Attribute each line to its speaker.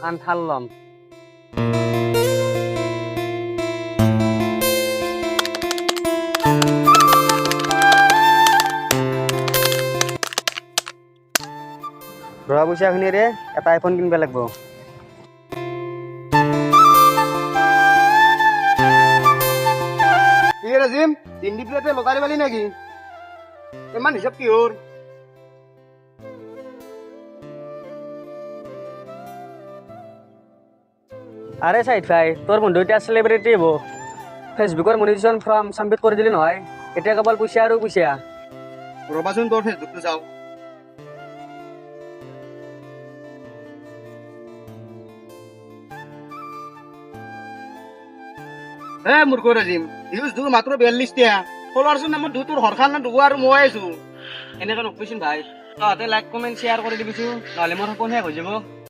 Speaker 1: আন থাল ল'ম। ঘৰৰ পইচাখিনিৰে এটা আইফোন কিনিব লাগিব।
Speaker 2: কি ৰাজিম তিনদি প্লেটে লগাই পালি নেকি ইমান হিচাপ কিহৰ
Speaker 1: আৰে চাইড ভাই তোৰ বন্ধু এতিয়া চেলিব্ৰিটি হ'ব ফেচবুকৰ মনিটাইজেশ্যন ফৰ্ম ছাবমিট কৰি দিলি নহয় এতিয়া কেৱল পইচা আৰু পইচা।
Speaker 2: ৰবাচোন তোৰ ফেচবুকটো চাওঁ মূৰ্খ ৰাজিম ভিউজ তোৰ মাত্ৰ 42টা ফলোৱাৰ্ছৰ নামত তোৰ হৰখান না দুগো আৰু মই আছো
Speaker 1: এনেকৈ নকবিচোন ভাই তহঁতে লাইক কমেণ্ট শ্বেয়াৰ কৰি দিবিচোন নহ'লে মোৰ সপোন শেষ হৈ যাব।